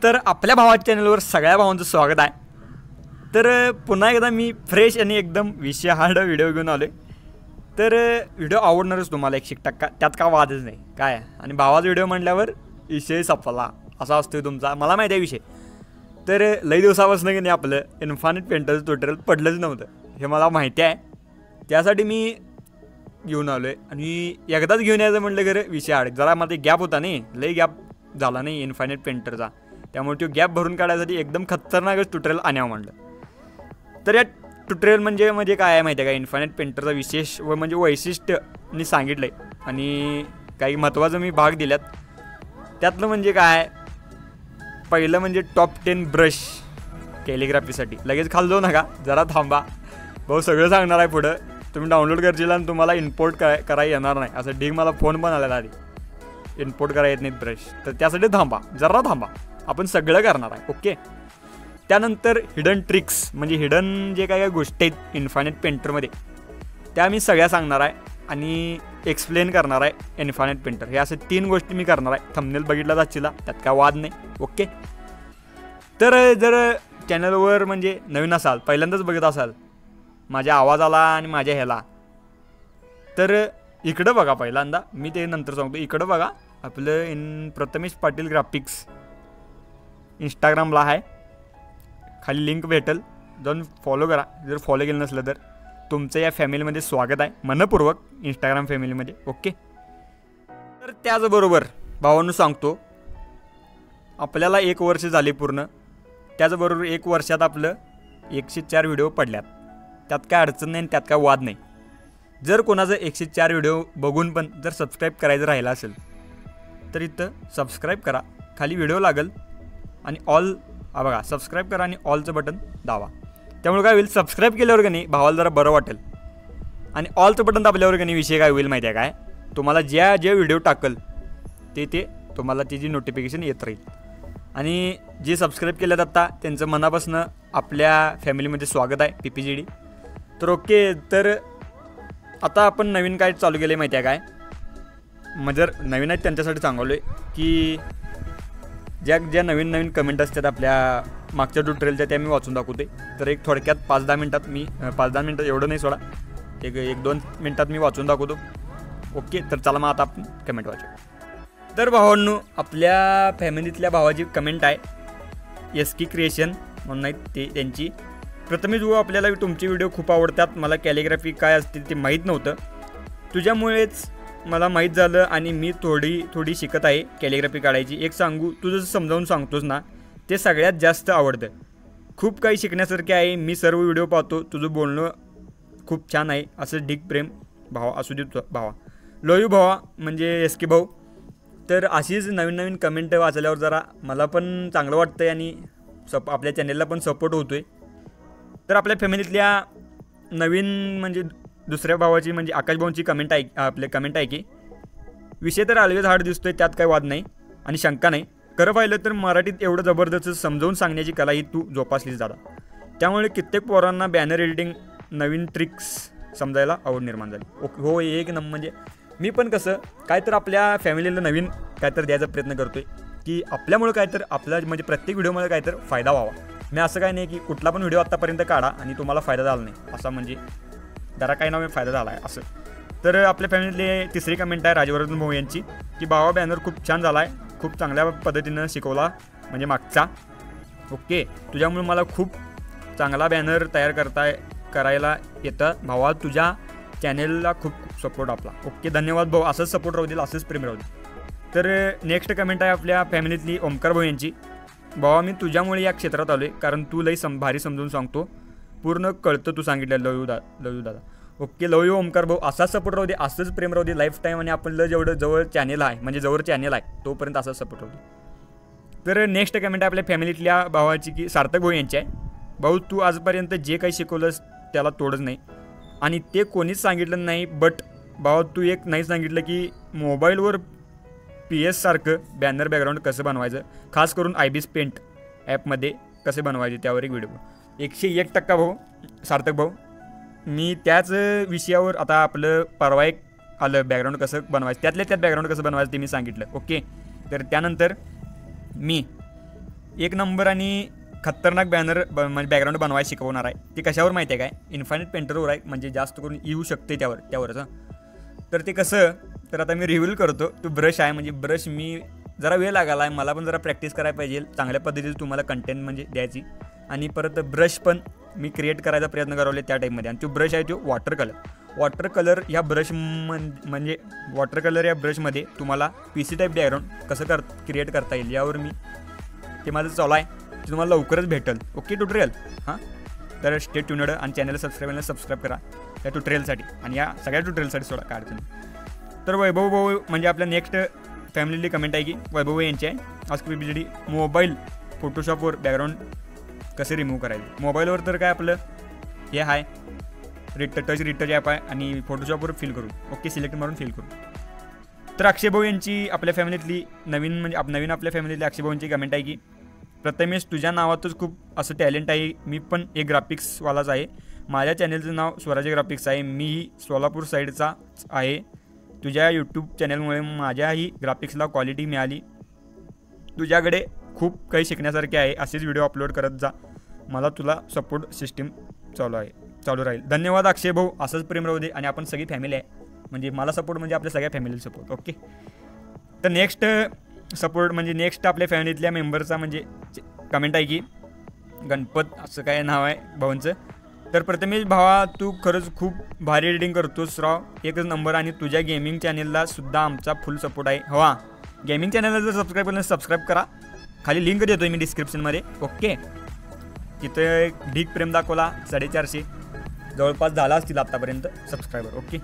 तर आपल्या भावाच्या चॅनलवर सगळ्या भावांचं स्वागत आहे. तर पुन्हा एकदा मी फ्रेश आणि एकदम विषयार्ह व्हिडिओ घेऊन आलो आहे. तर व्हिडिओ आवडणारच तुम्हाला 100%, त्यात का वादच नाही काय. आणि भावाचा व्हिडिओ म्हटल्यावर विषय संपला असा असतो तुमचा, मला माहिती आहे विषय. तर लई दिवसापासून की नाही आपलं इन्फानिट पेंटरचं ट्युटोरियल पडलंच नव्हतं, हे मला माहिती आहे. त्यासाठी मी घेऊन आलो आहे. आणि एकदाच घेऊन यायचं म्हटलं खरं विषय आड जरा मला गॅप होता नाही, लई गॅप झाला नाही इन्फानिट पेंटरचा. त्यामुळे तो गॅप भरून काढायसाठी एकदम खतरनाकच ट्युटोरियल आणावं म्हणलं. तर या ट्युटोरियल म्हणजे काय आहे माहिती आहे का, इन्फानिट पेंटरचा विशेष व म्हणजे वैशिष्ट्य मी सांगितलं आहे. आणि काही महत्त्वाचं मी भाग दिल्यात. त्यातलं म्हणजे काय, पहिलं म्हणजे टॉप 10 ब्रश कॅलिग्राफीसाठी. लगेच खाली जाऊ नका, जरा थांबा. भाऊ सगळं सांगणार आहे पुढं. तुम्ही डाउनलोड करशील आणि तुम्हाला इम्पोर्ट करायला येणार नाही असं ढीग मला फोन पण आलेला आधी. इम्पोर्ट करायला येत नाहीत ब्रश, तर त्यासाठी जरा थांबा, आपण सगळं करणार आहे. ओके. त्यानंतर हिडन ट्रिक्स म्हणजे हिडन जे काय गोष्टी आहेत इन्फानिट पेंटरमध्ये त्या मी सगळ्या सांगणार आहे आणि एक्सप्लेन करणार आहे. इन्फानिट पेंटर हे असे 3 गोष्टी मी करणार आहे. थंबनेल बघितला जाशील, त्यात काय वाद नाही. ओके. तर जर चॅनलवर म्हणजे नवीन असाल, पहिल्यांदाच बघत असाल माझ्या आवाजाला आणि माझ्या ह्याला, तर इकडं बघा पहिल्यांदा. मी ते नंतर सांगतो. इकडं बघा, आपलं प्रथमेश पाटील ग्राफिक्स इंस्टाग्रामला आहे, खाली लिंक भेटेल, जाऊन फॉलो करा. जर फॉलो केलं नसलं तर तुमचं या फॅमिलीमध्ये स्वागत आहे मनपूर्वक, इंस्टाग्राम फॅमिलीमध्ये. ओके. तर त्याचबरोबर भावांनो सांगतो, आपल्याला 1 वर्ष झाले पूर्ण. त्याचबरोबर 1 वर्षात आपलं 104 व्हिडिओ पडल्यात. त्यात काय अडचण नाही, त्यात काय वाद नाही. जर कोणाचं 104 व्हिडिओ बघून पण जर सबस्क्राईब करायचं राहिलं असेल तर इथं सबस्क्राईब करा, खाली व्हिडिओ लागेल आणि ऑल बघा, सबस्क्राईब करा आणि ऑलचं बटन दाबा. त्यामुळे काय होईल, सबस्क्राईब केल्यावर का नाही भावाला जरा बरं वाटेल. आणि ऑलचं बटन दाबल्यावर का नाही विषय काय होईल माहिती आहे काय, तुम्हाला जे व्हिडिओ टाकल ते तुम्हाला त्याची नोटिफिकेशन येत राहील. आणि जे सबस्क्राईब केल्यात आत्ता त्यांचं मनापासून आपल्या फॅमिलीमध्ये स्वागत आहे PPGD. तर ओके. तर आता आपण नवीन काय चालू केलं आहे माहिती आहे काय, मग जर नवीन आहेत त्यांच्यासाठी सांगवलं आहे की ज्या नवीन कमेंट असतात आपल्या मागच्या ट्युटोरियलच्या त्या मी वाचून दाखवते. तर एक थोडक्यात 5-10 मिनटात मी 5-10 मिनटात एवढं नाही सोडा, 1-2 मिनटात मी वाचून दाखवतो. ओके. तर चला मग आता आपण कमेंट वाचू. तर भावांनो, आपल्या फॅमिलीतल्या भावाची कमेंट आहे SK क्रिएशन म्हणून आहेत ते त्यांची. प्रथमेश भाऊ, आपल्याला तुमचे व्हिडिओ खूप आवडतात. मला कॅलिग्राफी काय असते ते माहीत नव्हतं, तुझ्यामुळेच मला माहीत झालं आणि मी थोडी शिकत आहे कॅलिग्राफी काढायची. एक सांगू, तू जसं समजावून सांगतोस ना ते सगळ्यात जास्त आवडतं. खूप काही शिकण्यासारखे आहे. मी सर्व व्हिडिओ पाहतो, तुझं बोलणं खूप छान आहे. असं ढीग प्रेम भावा असू दे भावा. लोयू भावा म्हणजे SK भाऊ. तर अशीच नवीन कमेंट वाचल्यावर जरा मला पण चांगलं वाटतं आहे आणि आपल्या चॅनेलला पण सपोर्ट होतो आहे. तर आपल्या फॅमिलीतल्या नवीन म्हणजे दुसऱ्या भावाची म्हणजे आकाश भाऊंची कमेंट आहे की विषय तर ऑलवेज हार्ड दिसतो आहे, त्यात काही वाद नाही आणि शंका नाही. खरं पाहिलं तर मराठीत एवढं जबरदस्त समजावून सांगण्याची कला ही तू जोपासलीच दादा. त्यामुळे कित्येक पोरांना बॅनर एडिटिंग नवीन ट्रिक्स समजायला आवड निर्माण झाली. ओके. हो, एक म्हणजे मी पण कसं काय तर आपल्या फॅमिलीला नवीन काय तर द्यायचा प्रयत्न करतो आहे की आपल्यामुळे काय तर आपल्या म्हणजे प्रत्येक व्हिडिओमध्ये काय तर फायदा व्हावा. मी असं काय नाही की कुठला पण व्हिडिओ आत्तापर्यंत काढा आणि तुम्हाला फायदा झाला नाही असा, म्हणजे जरा काही नाव फायदा झाला आहे असं. तर आपल्या फॅमिलीतली 3री कमेंट आहे राजवर्धन भाऊ यांची की भावा बॅनर खूप छान झाला आहे, खूप चांगल्या पद्धतीनं शिकवला म्हणजे मागचा. ओके. तुझ्यामुळे मला खूप चांगला बॅनर तयार करायला येतं भावा. तुझ्या चॅनेलला खूप सपोर्ट आपला. ओके. धन्यवाद भाऊ, असंच सपोर्ट राहू देईल, असंच प्रेम राहू दे. तर नेक्स्ट कमेंट आहे आपल्या फॅमिलीतली ओमकार भाऊ यांची. भावा, मी तुझ्यामुळे या क्षेत्रात आलो आहे, कारण तू लई भारी समजून सांगतो, पूर्ण कळतं तू सांगितलं. लव यू दादा. ओके. लव यू ओमकार भाऊ, असाच सपोर्ट राहू दे, असंच प्रेम राहू दे लाईफ टाईम. आणि आपलं जेवढं जवळ चॅनेल आहे म्हणजे जवळ चॅनेल आहे तोपर्यंत असाच सपोर्ट राहू दे. तर नेक्स्ट कमेंट आहे आपल्या फॅमिलीतल्या भावाची की सार्थक भाऊ यांची आहे. भाऊ, तू आजपर्यंत जे काही शिकवलंस त्याला तोडच नाही आणि ते कोणीच सांगितलं नाही. बट भावा, तू एक नाही सांगितलं की मोबाईलवर PS सारखं बॅनर बॅकग्राऊंड कसं बनवायचं, खास करून IBIS पेंट ॲपमध्ये कसे बनवायचे, त्यावर एक व्हिडिओ. 101% भाऊ सार्थक भाऊ, मी त्याच विषयावर आता आपलं परवा एक आलं बॅकग्राऊंड कसं बनवायचं, त्यात बॅकग्राऊंड कसं बनवायचं ते मी सांगितलं. ओके. तर त्यानंतर मी एक नंबर आणि खतरनाक म्हणजे बॅकग्राऊंड बनवायला शिकवणार आहे. ते कशावर माहिती आहे काय, इन्फायनाईट पेंटरवर आहे, म्हणजे जास्त करून येऊ शकते त्यावरच. तर ते कसं, तर आता मी रिव्हील करतो. तो ब्रश आहे, म्हणजे ब्रश मी जरा वेळ लागला आहे, मला पण जरा प्रॅक्टिस करायला पाहिजे चांगल्या पद्धतीने तुम्हाला कंटेंट म्हणजे द्यायची. आणि परत ब्रश पण मी क्रिएट करायचा प्रयत्न करावले त्या टाईपमध्ये. आणि तो ब्रश आहे तो वॉटर कलर ह्या ब्रश म्हणजे वॉटर कलर या ब्रशमध्ये तुम्हाला PC टाईप बॅकग्राऊंड कसं क्रिएट करता येईल यावर मी ते माझं चालू आहे. ते तुम्हाला लवकरच भेटेल. Okay tutorial. हां, तर स्टे ट्यून्ड आणि चॅनलला सबस्क्राईब करा या ट्युटोरियलसाठी आणि या सगळ्या ट्युटोरियलसाठी सोडा काढतो. तर वैभव भाऊ म्हणजे आपल्या नेक्स्ट फॅमिलीली कमेंट आहे की वैभव यांची आहे, आस्क PPGD मोबाईल फोटोशॉपवर बॅकग्राऊंड कसे रिमूव्ह करायचे. मोबाईलवर तर काय आपलं हे आहे टच ॲप आहे आणि फोटोशॉपवर फिल करू. ओके, सिलेक्ट मारून फिल करू. तर अक्षय भाऊ यांची आपल्या फॅमिलीतली नवीन आपल्या फॅमिलीतली अक्षय भाऊंची कमेंट आहे की प्रथमेश तुझ्या नावातच खूप असं टॅलेंट आहे. मी पण एक ग्राफिक्सवालाच आहे. माझ्या चॅनलचं नाव स्वराज ग्राफिक्स आहे. मीही सोलापूर साईडचा आहे. तुझ्या यूट्यूब चॅनलमुळे माझ्याही ग्राफिक्सला क्वालिटी मिळाली. तुझ्याकडे खूप काही शिकण्यासारखे आहे. असेच व्हिडिओ अपलोड करत जा. मला तुला सपोर्ट सिस्टीम चालू राहील. धन्यवाद अक्षय भाऊ, असंच प्रेम राहू दे. आणि आपण सगळी फॅमिली आहे, म्हणजे मला सपोर्ट म्हणजे आपल्या सगळ्या फॅमिलीला सपोर्ट. ओके, तर नेक्स्ट सपोर्ट म्हणजे नेक्स्ट आपल्या फॅमिलीतल्या मेंबरचा म्हणजे कमेंट आहे की गणपत असं काय नाव आहे भावांचं. तर प्रथमेश भावा तू खरंच खूप भारी एडिटिंग करतोस राव, एकच नंबर. आणि तुझ्या गेमिंग चॅनलला सुद्धा आमचा फुल सपोर्ट आहे. हवा गेमिंग चॅनलला जर सबस्क्राईब करा, खाली लिंक देतो मी डिस्क्रिप्शनमध्ये. ओके, तिथं ढीक प्रेम दाखवला 450 जवळपास झाला असतील आत्तापर्यंत सबस्क्रायबर. ओके,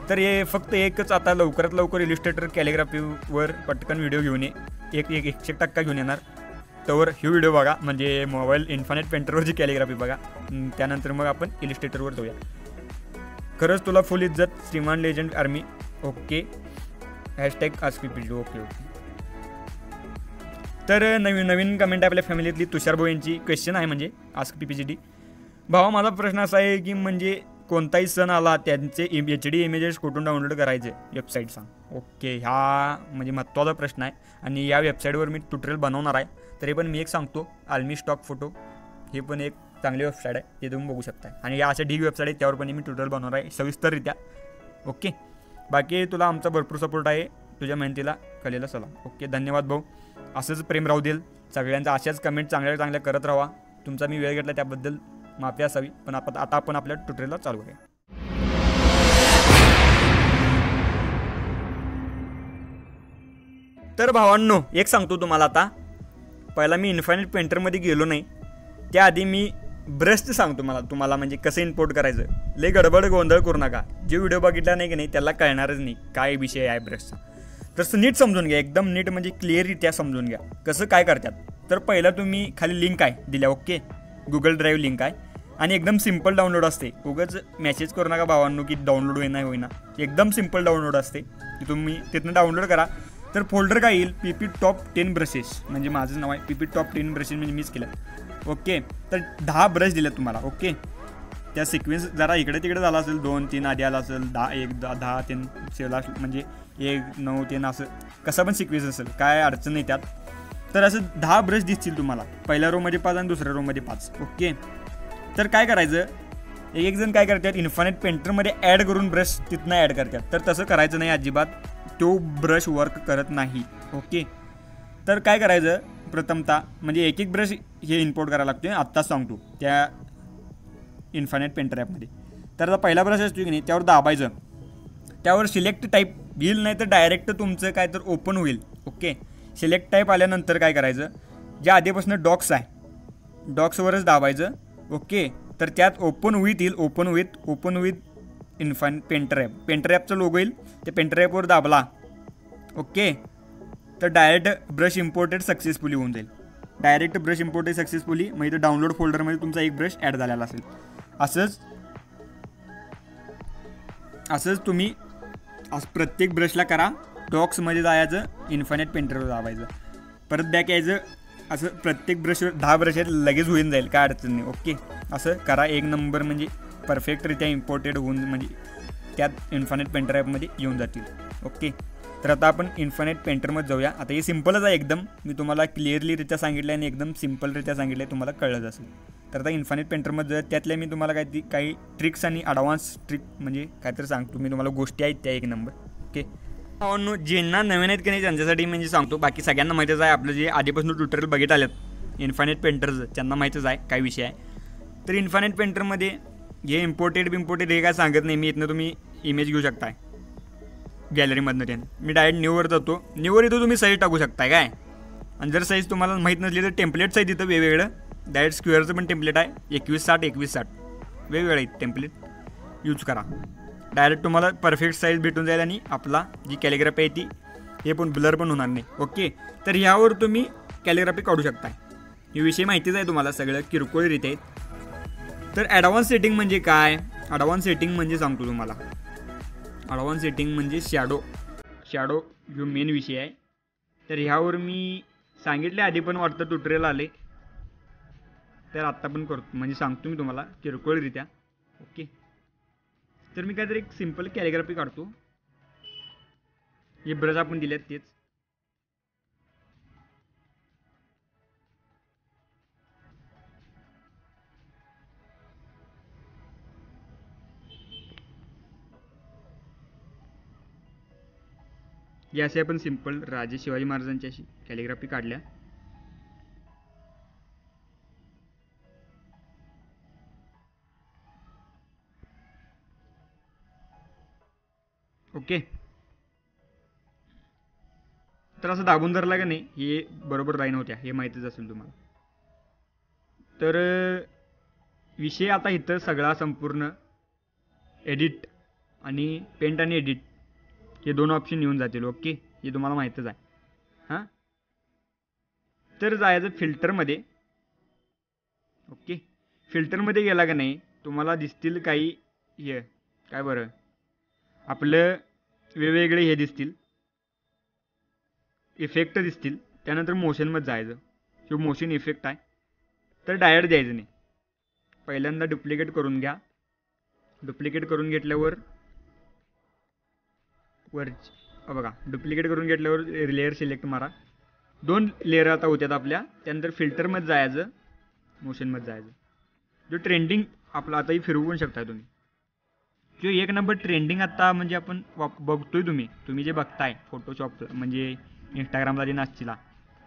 तर हे फक्त एकच आता लवकरात लवकर इलिस्ट्रेटर कॅलिग्राफीवर पटकन व्हिडिओ घेऊन ये, 100% घेऊन येणार. तर ही व्हिडिओ बघा, म्हणजे मोबाईल इन्फायनाईट पेंटरवरची कॅलिग्राफी बघा. त्यानंतर मग आपण इलिस्ट्रेटरवर जाऊया. खरंच तुला फुल इज्जत श्रीमान legend army. Okay, hashtag ask PPGD. ओके. तर नवीन कमेंट आहे आपल्या फॅमिलीतली तुषार भाऊ यांची क्वेश्चन आहे म्हणजे आस्क PPGD. भावा माझा प्रश्न असा आहे की म्हणजे कोणताही सण आला त्यांचे HD इमेजेस कुठून डाउनलोड करायचे, वेबसाईट सांग. ओके, ह्या म्हणजे महत्त्वाचा प्रश्न आहे आणि या वेबसाईटवर मी ट्युटोरियल बनवणार आहे. तरी पण मी एक सांगतो, आल्मी स्टॉक फोटो हे पण एक चांगली वेबसाईट आहे, ते तुम्ही बघू शकता. आणि या अशा ढीग वेबसाईट आहे, त्यावर पण मी ट्युटोरियल बनवणार आहे सविस्तररित्या. ओके, बाकी तुला आमचा भरपूर सपोर्ट आहे. तुझ्या मेहनतीला कलेला सलाम. ओके, धन्यवाद भाऊ, असंच प्रेम राहू देईल सगळ्यांचा. अशाच कमेंट चांगल्या करत राहा. तुमचा मी वेळ घेतला त्याबद्दल माफी असावी. पण आता आपण आपल्या ट्युटोरियलला चालू करूया. तर भावांनो एक सांगतो तुम्हाला, आता पहिला मी इन्फायनाईट पेंटरमध्ये गेलो नाही, त्याआधी मी ब्रशचं सांगतो तुम्हाला म्हणजे कसं इम्पोर्ट करायचं. लय गडबड गोंधळ करू नका. जे व्हिडिओ बघितला नाही की नाही त्याला कळणारच नाही काय विषय आहे ब्रशचा. तसं नीट समजून घ्या, एकदम नीट म्हणजे क्लिअररित्या समजून घ्या कसं काय करतात. तर पहिला तुम्ही खाली लिंक आहे दिल्या. ओके, गुगल ड्राईव्ह लिंक आहे आणि एकदम सिम्पल डाउनलोड असते. उगाच मेसेज करू नका भावांनो की डाउनलोड होईना. एकदम सिम्पल डाउनलोड असते, की तुम्ही तिथून डाउनलोड करा. तर फोल्डर काय येईल, PP टॉप 10 ब्रशेस, म्हणजे माझं नाव आहे PP टॉप 10 ब्रशेस, म्हणजे मीच केलं. ओके, तर 10 ब्रश दिले तुम्हाला. ओके, त्या सिक्वेन्स जरा इकडे तिकडे झाला असेल, 2 3 आधी आला असेल, 10 3 शेवला म्हणजे 1 9 3 असं कसा पण सिक्वेन्स असेल, काय अडचण नाही त्यात. तर असं 10 ब्रश दिसतील तुम्हाला, पहिल्या रोमध्ये 5 आणि दुसऱ्या रोमध्ये 5. ओके, तर काय करायचं, एक जण काय करतात इन्फायनाईट पेंटरमध्ये ॲड करून ब्रश तिथनं ॲड करतात. तर तसं करायचं नाही अजिबात, तो ब्रश वर्क करत नाही. ओके, तर काय करायचं प्रथमतः म्हणजे एक ब्रश हे इम्पोर्ट करायला लागतो. आत्ताच सांगतो त्या इन्फायनाईट पेंटर ॲपमध्ये. तर आता पहिला ब्रश असतो की नाही त्यावर दाबायचं, त्यावर सिलेक्ट टाईप येईल, नाही तर डायरेक्ट तुमचं काय तर ओपन होईल. ओके, सिलेक्ट टाईप आल्यानंतर काय करायचं, ज्या आधीपासून डॉक्स आहे डॉक्सवरच दाबायचं. ओके, तर त्यात ओपन विथ इन्फायनाईट पेंटर ॲपचं लोगो येईल, त्या पेंटर ॲपवर दाबला. ओके, तर डायरेक्ट ब्रश इम्पोर्टेड सक्सेसफुली होऊन जाईल. डायरेक्ट ब्रश इम्पोर्टेड सक्सेसफुली म्हणजे डाउनलोड फोल्डरमध्ये तुमचा एक ब्रश ॲड झालेला असेल. असंच तुम्ही प्रत्येक ब्रशला करा. डॉक्समध्ये जायचं, इन्फायनाईट पेंटरवर दाबायचं, परत बॅक यायचं. असं प्रत्येक ब्रशवर 10 ब्रश आहेत, लगेच होऊन जाईल, काय अडचण नाही. ओके, असं करा. एक नंबर म्हणजे परफेक्टरित्या इम्पोर्टेड होऊन म्हणजे त्यात इन्फायनाईट पेंटर ॲपमध्ये येऊन जातील. ओके, तर आता आपण इन्फायनाईट पेंटरमध्ये जाऊया. आता हे सिम्पलच आहे एकदम, मी तुम्हाला क्लिअरलीरित्या सांगितलं आणि एकदम सिम्पलरित्या सांगितलं आहे, तुम्हाला कळलंच असेल. तर आता इन्फायनाईट पेंटरमध्ये जाऊया. त्यातल्या मी तुम्हाला काही ट्रिक्स आणि ॲडव्हान्स ट्रिक म्हणजे काहीतरी सांगतो मी तुम्हाला, गोष्टी आहेत त्या एक नंबर. ओके, ज्यांना नवीन आहेत की नाही त्यांच्यासाठी म्हणजे सांगतो, बाकी सगळ्यांना माहितीच आहे, आपलं जे आधीपासून ट्युटोरियल बघित आलेत इन्फायनाईट पेंटरचं त्यांना माहितीच आहे काय विषय आहे. तर इन्फायनाईट पेंटरमध्ये हे इम्पोर्टेड हे काय सांगत नाही मी, इथनं तुम्ही इमेज घेऊ शकताय गॅलरीमधनं. त्यानं मी डायरेक्ट न्यूवर जातो, न्यूवर इथं तुम्ही साईज टाकू शकताय काय. आणि जर साईज तुम्हाला माहीत नसली तर टेम्पलेट्स आहे तिथं वेगवेगळं, डायरेक्ट स्क्वेअरचं पण टेम्पलेट आहे 2160 वेगवेगळं आहे टेम्पलेट, यूज करा. डायरेक्ट तुम्हाला परफेक्ट साईज भेटून जाईल आणि आपला जी कॅलिग्राफी आहे ती हे पण ब्लर पण होणार नाही. ओके, तर ह्यावर तुम्ही कॅलिग्राफी काढू शकताय. हे विषय माहितीच आहे तुम्हाला, सगळं किरकोळरीत्या आहेत. तर ॲडव्हान्स सेटिंग म्हणजे काय, ॲडव्हान्स सेटिंग म्हणजे सांगतो तुम्हाला. ॲडव्हान्स सेटिंग म्हणजे शॅडो जो मेन विषय आहे. तर ह्यावर मी सांगितले आधी पण वाटतं ट्युटोरियल आले, तर आत्ता पण करतो म्हणजे सांगतो मी तुम्हाला किरकोळरीत्या. ओके, तर मी काहीतरी एक सिम्पल कॅलिग्राफी काढतो. हे ब्रश आपण दिलेत तेच. या असे आपण सिम्पल राजे शिवाजी महाराजांची अशी कॅलिग्राफी काढल्या. ओके, तर असं दाबून धरला का नाही हे बरोबर लाईन होत्या, हे माहितीच असेल तुम्हाला. तर विषय आता इथं सगळा संपूर्ण एडिट आणि पेंट आणि एडिट हे दोन ऑप्शन येऊन जातील. ओके, हे तुम्हाला माहीतच आहे. हां, तर जायचं फिल्टरमध्ये. ओके, फिल्टरमध्ये गेला का नाही तुम्हाला दिसतील काही हे काय बरं आपलं वेगवेगळे हे दिसतील, इफेक्ट दिसतील. त्यानंतर मोशनमध्ये जायचं, जो मोशन इफेक्ट आहे तर डायरेक्ट द्यायचं नाही, पहिल्यांदा डुप्लिकेट करून घ्या. डुप्लिकेट करून घेतल्यावर बघा, डुप्लिकेट करून घेतल्यावर लेअर सिलेक्ट मारा. 2 लेअर आता होत्यात आपल्या. त्यानंतर फिल्टरमध्ये जायचं, मोशनमध्ये जायचं. जो ट्रेंडिंग आपला आताही फिरवू पण शकता तुम्ही. जो एक नंबर ट्रेंडिंग आता म्हणजे आपण बघतोय, तुम्ही जे बघताय फोटोशॉप म्हणजे इंस्टाग्रामला जे नाचतीला,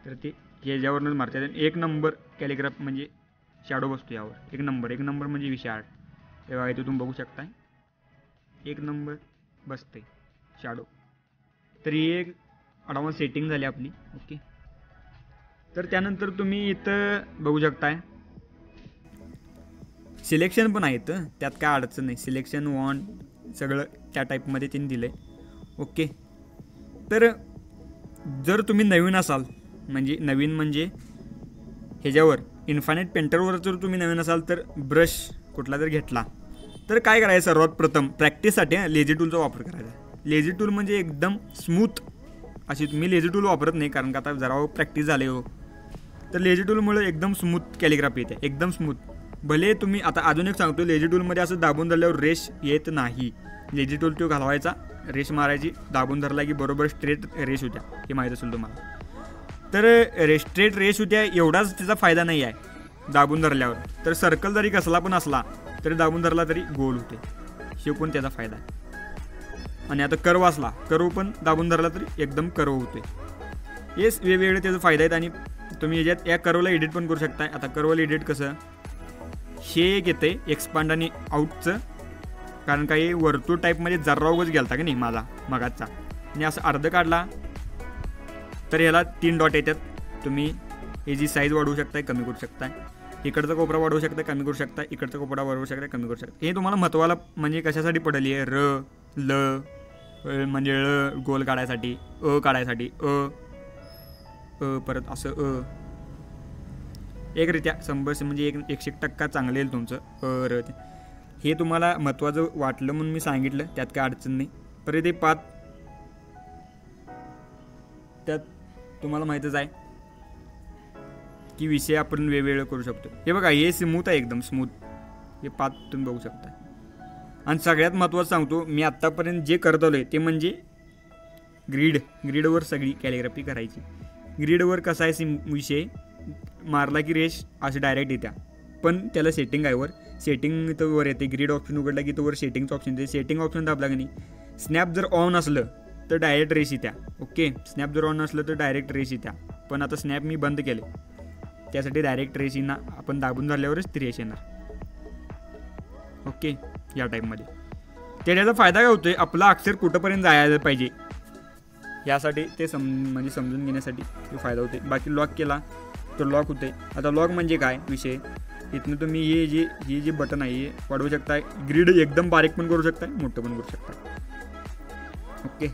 तर ते ह्याच्यावरूनच मारतात. एक नंबर कॅलिग्राफ म्हणजे शॅडो बसतो यावर. एक नंबर म्हणजे विषय आर्ट. हे बघा इथं तुम्ही बघू शकताय, एक नंबर बसते शॅडो. तर ही एक ॲडव्हान्स सेटिंग झाली आपली. ओके, तर त्यानंतर तुम्ही इथं बघू शकताय सिलेक्शन पण आहे इथं, त्यात काय अडचण नाही. सिलेक्शन वॉन्ट सगळं त्या टाईपमध्ये त्यांनी दिलं आहे. ओके, तर जर तुम्ही नवीन असाल म्हणजे ह्याच्यावर इन्फायनाईट पेंटरवर जर तुम्ही नवीन असाल तर ब्रश कुठला जर घेतला तर काय करायचं, सर्वात प्रथम प्रॅक्टिससाठी लेझी टूलचा वापर करायचा. लेझी टूल म्हणजे एकदम स्मूथ अशी, मी लेझी टूल वापरत नाही कारण का आता जरा प्रॅक्टिस झाले हो. तर लेझी टूलमुळे एकदम स्मूथ कॅलिग्राफी येते, एकदम स्मूथ. भले तुम्ही आता अजून एक सांगतो, लेझी टूलमध्ये असं दाबून धरल्यावर रेश येत नाही. लेझी टूल तो घालवायचा, रेश मारायची, दाबून धरला की बरोबर स्ट्रेट रेश होत्या, हे माहीत असेल तुम्हाला. तर स्ट्रेट रेश होत्या एवढाच त्याचा फायदा नाही आहे दाबून धरल्यावर. तर सर्कल जरी कसला पण असला तरी दाबून धरला तरी गोल होते, हे पण त्याचा फायदा आहे. आणि आता कर्व असला, कर्व पण दाबून धरला तरी एकदम कर्व होते. हेच वेगवेगळे त्याचा फायदा आहेत. आणि तुम्ही याच्यात या कर्वला एडिट पण करू शकताय. आता कर्वला एडिट कसं, हे एक येतं आहे एक्सपांड आणि आउटचं, कारण काही वर्तुळ टाईपमध्ये जर्रा उगच गेलता की नाही माझा मगाचा, आणि असं अर्ध काढला तर याला 3 डॉट येतात. तुम्ही हे जी साईज वाढवू शकताय, कमी करू शकताय. इकडचा कोपरा वाढवू शकता, कमी करू शकता. इकडचा कोपरा वाढवू शकता, कमी करू शकता. हे तुम्हाला महत्त्वाला म्हणजे कशासाठी पडेल, हे ल म्हणजे गोल काढायसाठी, काढायसाठी परत असं एकरित्या 100 म्हणजे 100% चांगलं येईल तुमचं हे तुम्हाला महत्त्वाचं वाटलं म्हणून मी सांगितलं, त्यात काय अडचण नाही. परत हे पात त्यात तुम्हाला माहीतच आहे की विषय आपण वेगवेगळं करू शकतो. हे बघा, हे स्मूथ आहे, एकदम स्मूथ. हे पात तुम्ही बघू शकता. आणि सगळ्यात महत्त्वाचं सांगतो, मी आत्तापर्यंत जे करत आलो आहे ते म्हणजे ग्रीडवर सगळी कॅलिग्राफी करायची. ग्रीडवर कसा आहे विषय, मारला की रेष असे डायरेक्ट येत्या, पण त्याला सेटिंग आहे वर. सेटिंग तर वर येते, ग्रीड ऑप्शन उघडला की तो वर सेटिंगचं ऑप्शन येते. सेटिंग ऑप्शन दाबला की नाही, स्नॅप जर ऑन असलं तर डायरेक्ट रेस येत्या. ओके, स्नॅप जर ऑन असलं तर डायरेक्ट रेस येत्या, पण आता स्नॅप मी बंद केले त्यासाठी डायरेक्ट रेस येणार. आपण दाबून धरल्यावरच ती रेस येणार. ओके, या टाईपमध्ये त्याचा फायदा काय होतोय, आपला अक्षर कुठंपर्यंत जायला पाहिजे यासाठी ते म्हणजे समजून घेण्यासाठी ते फायदा होते. बाकी लॉक केला तर लॉक होते. आता लॉक म्हणजे काय विषय, इथनं तुम्ही हे जे बटन आहे हे वाढवू शकताय. ग्रीड एकदम बारीक पण करू शकताय, मोठं पण करू शकताय. ओके,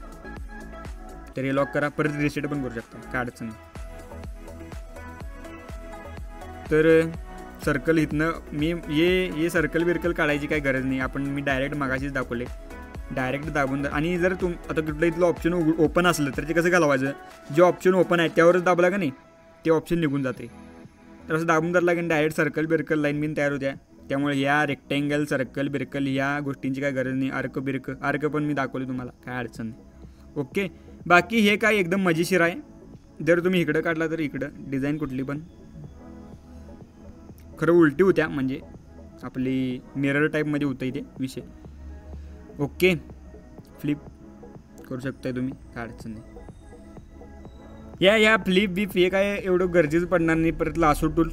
तर हे लॉक करा, परत रिसेट पण करू शकता, काय अडचण नाही. तर सर्कल इथनं हे सर्कल बिरकल काढायची काही गरज नाही. मी डायरेक्ट मगाशीच दाखवले, डायरेक्ट दाबून. आणि जर आता कुठलं इथलं ऑप्शन ओपन असलं तर ते कसं घालवायचं, जे ऑप्शन ओपन आहे त्यावरच दाबला का नाही ते ऑप्शन निघून जाते. तर असं दाबून धरला की डायरेक्ट सर्कल बिरकल लाईन बिन तयार होत्या. त्यामुळे या रेक्टँगल सर्कल बिरकल या गोष्टींची काय गरज नाही. आर्क पण मी दाखवले तुम्हाला, काय अडचण नाही. ओके, बाकी हे काय एकदम मजेशीर आहे. जर तुम्ही इकडं काढला तर इकडं डिझाईन कुठली पण खरं उलटी होत्या, म्हणजे आपली मिरर टाईपमध्ये होतं इथे विषय. ओके, फ्लिप करू शकताय तुम्ही, काय अडचण नाही. या फ्लिप बीप हे काय एवढं गरजेचं पडणार नाही. परत लासो टूल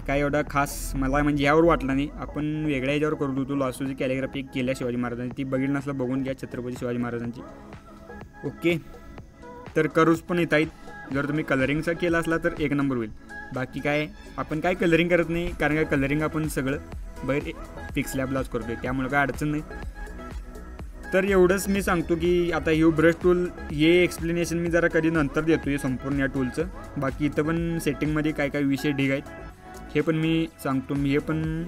काय एवढा खास मला म्हणजे यावर वाटला नाही. आपण वेगळ्या ह्याच्यावर करत होतो. लासोची कॅलिग्राफी केल्या शिवाजी महाराजांची, ती बघितलं नसलं बघून घ्या, छत्रपती शिवाजी महाराजांची. ओके, तर करूच पण येत आहेत. जर तुम्ही कलरिंगचा केला असला तर एक नंबर होईल. बाकी काय आपण काय कलरिंग करत नाही, कारण काय कलरिंग आपण सगळं बाहेर फिक्स लॅबलाच करतो, त्यामुळे काय अडचण नाही. तर एवढंच मी सांगतो की आता हे ब्रश टूल हे एक्सप्लेनेशन मी जरा कधी नंतर देतो हे संपूर्ण या टूलचं. बाकी इथं पण सेटिंगमध्ये काय काय विषय ढीग आहेत हे पण मी सांगतो. हे पण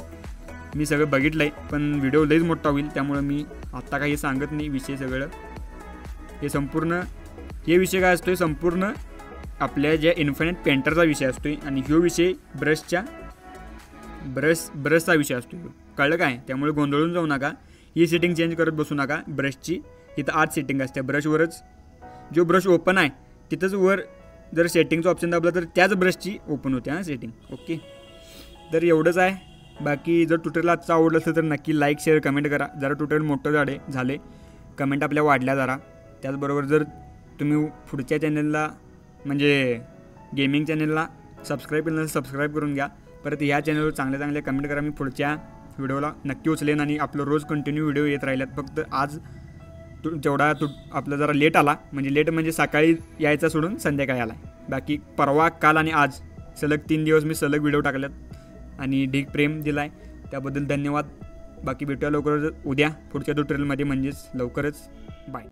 मी सगळं बघितलं आहे, पण व्हिडिओ लईच मोठा होईल त्यामुळं मी आत्ता काही सांगत नाही विषय सगळं. हे विषय काय असतो, संपूर्ण आपल्या ज्या इन्फिनिट पेंटरचा विषय असतो आणि ह्यो विषय ब्रशचा विषय असतो. कळलं काय, त्यामुळे गोंधळून जाऊ नका. ही सेटिंग चेंज करत बसू नका ब्रशची. इथं 8 सेटिंग असते ब्रशवरच. जो ब्रश ओपन आहे तिथंच वर जर सेटिंगचं ऑप्शन दाबलं तर त्याच ब्रशची ओपन होते हां सेटिंग. ओके, तर एवढंच आहे. बाकी जर ट्युटोरियल आजचं आवडलं असेल तर नक्की लाईक शेअर कमेंट करा. जरा ट्युटोरियल मोठं झाले कमेंट आपल्या वाढल्या जरा. त्याचबरोबर जर तुम्ही पुढच्या चॅनलला म्हणजे गेमिंग चॅनलला सबस्क्राईब केलं नसेल सबस्क्राईब करून घ्या. परत ह्या चॅनलवर चांगल्या कमेंट करा. मी पुढच्या व्हिडिओला नक्की उचलेन आणि आपलं रोज कंटिन्यू व्हिडिओ येत राहिल्यात. फक्त आज जेवढा आपला जरा लेट आला, म्हणजे लेट म्हणजे सकाळी यायचा सोडून संध्याकाळी आला. बाकी परवा काल आणि आज सलग 3 दिवस मी सलग व्हिडिओ टाकल्यात आणि ढीग प्रेम दिला आहे, त्याबद्दल धन्यवाद. बाकी भेटूया लवकरच उद्या पुढच्या ट्युटोरियलमध्ये, म्हणजेच लवकरच. बाय.